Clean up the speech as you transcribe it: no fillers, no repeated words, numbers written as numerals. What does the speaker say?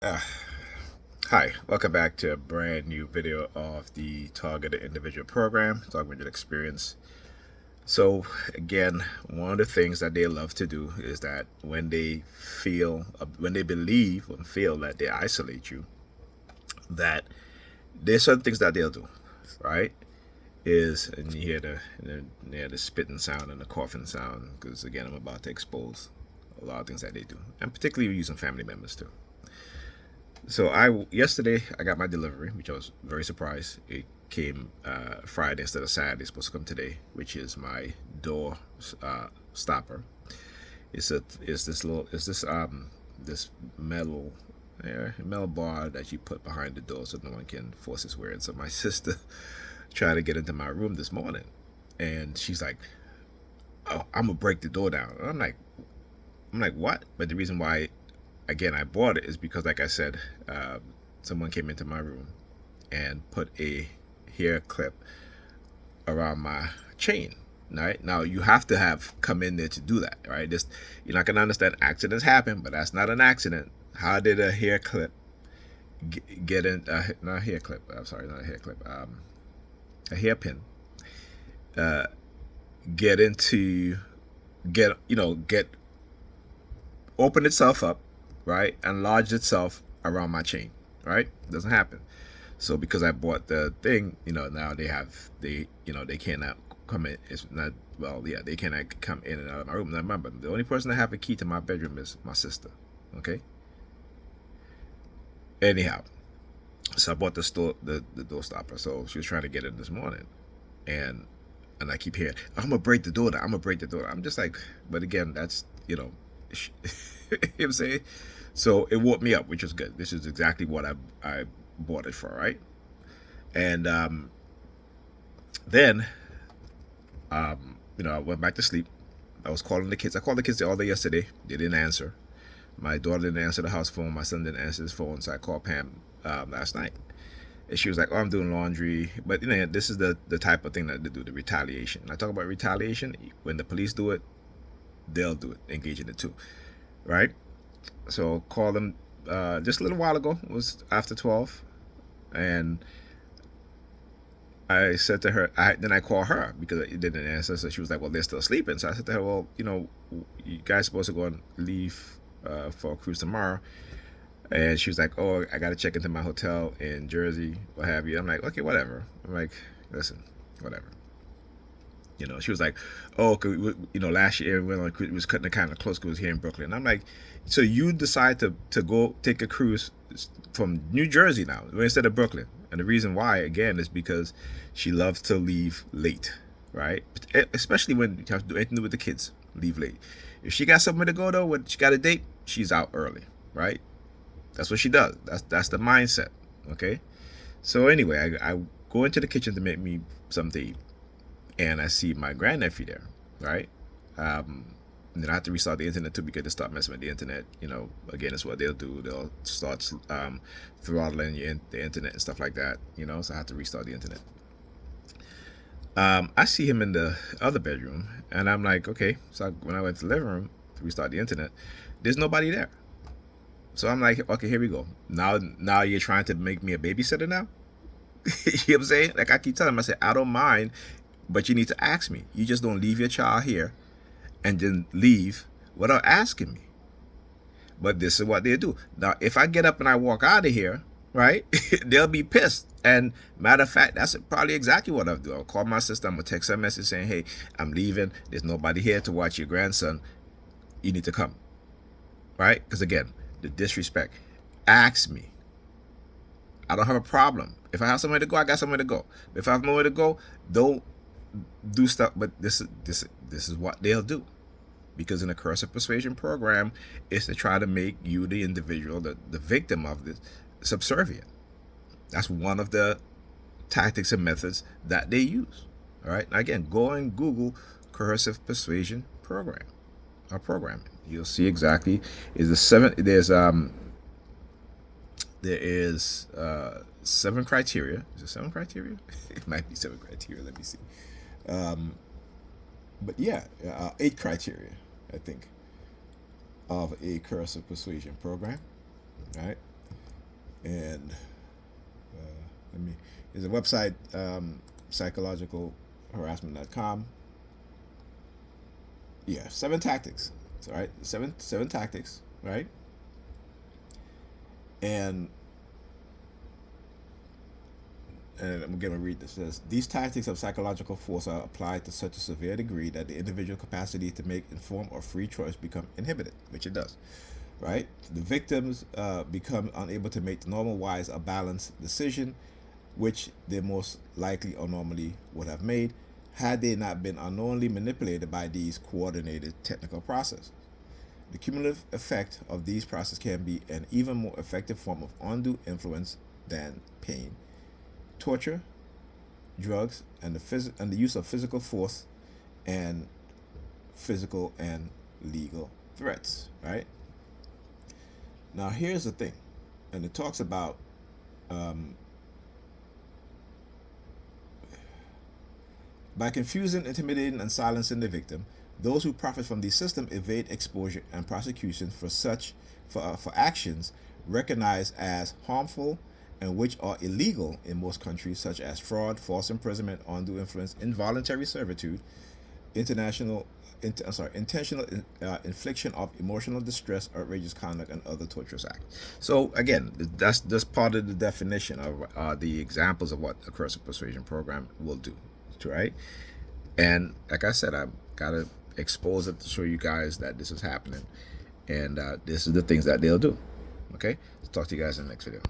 Uh, Hi, welcome back to a brand new video of the Targeted Individual Program, Targeted Experience. So, again, one of the things that they love to do is that when they believe and feel that they isolate you, that there's certain things that they'll do, right? And you hear the spitting sound and the coughing sound, because again, I'm about to expose a lot of things that they do, and particularly using family members too. So I yesterday I got my delivery, which I was very surprised. It came Friday instead of Saturday. It's supposed to come today, which is my door stopper. It's this metal metal bar that you put behind the door so no one can force its way in. So my sister tried to get into my room this morning, and she's like, "Oh, I'm gonna break the door down." And I'm like, what? But the reason why, again, I bought it is because, like I said, someone came into my room and put a hair clip around my chain. Right now, you have to have come in there to do that, right? Just you're not gonna understand accidents happen, but that's not an accident. How did a hair clip get in? Not a hair clip. I'm sorry, not a hair clip. A hairpin get into get open itself up, right, and lodge itself around my chain, right? Doesn't happen. So because I bought the thing, now they cannot come in. It's not well, yeah, they cannot come in and out of my room. Now remember, the only person that have a key to my bedroom is my sister. Okay. Anyhow, so I bought the door stopper. So she was trying to get in this morning, and I keep hearing, I'm gonna break the door down. I'm gonna break the door down. I'm just like, but again, that's you know what I'm saying. So it woke me up, which is good. This is exactly what I bought it for, right? And then I went back to sleep. I was calling the kids. I called the kids all day yesterday. They didn't answer. My daughter didn't answer the house phone. My son didn't answer his phone. So I called Pam last night. And she was like, "Oh, I'm doing laundry." But this is the type of thing that they do, the retaliation. And I talk about retaliation. When the police do it, they'll do it, engage in it too, right? So called them just a little while ago. It was after 12, and I said to her, then I called her because it didn't answer. So she was like, "Well, they're still sleeping." So I said to her, "Well, you guys supposed to go and leave for a cruise tomorrow." And she was like, "Oh, I got to check into my hotel in Jersey, what have you." I'm like, "Okay, whatever." I'm like, "Listen, whatever." She was like, "Oh, last year we went on a cruise, it was cutting it kind of close because it was here in Brooklyn." And I'm like, "So you decide to go take a cruise from New Jersey now instead of Brooklyn?" And the reason why, again, is because she loves to leave late, right? Especially when you have to do anything with the kids, leave late. If she got somewhere to go though, when she got a date, she's out early, right? That's what she does. That's the mindset. Okay. So anyway, I go into the kitchen to make me something to eat, and I see my grandnephew there, right? And then I have to restart the internet too because they start messing with the internet. Again, it's what they'll do. They'll start throttling the internet and stuff like that. So I have to restart the internet. I see him in the other bedroom, and I'm like, okay. So when I went to the living room to restart the internet, there's nobody there. So I'm like, okay, here we go. Now you're trying to make me a babysitter now. You know what I'm saying? Like I keep telling him, I said, I don't mind, but you need to ask me. You just don't leave your child here and then leave without asking me. But this is what they do. Now, if I get up and I walk out of here, right, they'll be pissed. And matter of fact, that's probably exactly what I'll do. I'll call my sister. I'm going to text her a message saying, "Hey, I'm leaving. There's nobody here to watch your grandson. You need to come." Right? Because again, the disrespect. Ask me. I don't have a problem. If I have somewhere to go, I got somewhere to go. If I have nowhere to go, don't do stuff. But this is what they'll do, because in the coercive persuasion program, is to try to make you, the individual, the victim of this, subservient. That's one of the tactics and methods that they use. All right. Now again, go and Google coercive persuasion program or programming. You'll see exactly is the seven. There is 7 criteria. Is it 7 criteria? It might be 7 criteria. Let me see. But yeah, 8 criteria, I think, of a coercive persuasion program. Right. And let me. There's a website, psychologicalharassment.com. Yeah, 7 tactics. All right, seven tactics. Right, and I'm going to read this. It says, these tactics of psychological force are applied to such a severe degree that the individual capacity to make informed or free choice become inhibited, which it does. Right? The victims become unable to make the normal, wise, or balanced decision, which they most likely or normally would have made had they not been unknowingly manipulated by these coordinated technical processes. The cumulative effect of these processes can be an even more effective form of undue influence than pain, torture, drugs, and the use of physical force and physical and legal threats. Right? Now, here's the thing, and it talks about um, by confusing, intimidating, and silencing the victim, those who profit from the system evade exposure and prosecution for actions recognized as harmful and which are illegal in most countries, such as fraud, false imprisonment, undue influence, involuntary servitude, intentional infliction of emotional distress, outrageous conduct, and other torturous acts. So again, that's just part of the definition of the examples of what a coercive persuasion program will do, right? And like I said, I've got to expose it to show you guys that this is happening, and this is the things that they'll do. Okay, talk to you guys in the next video.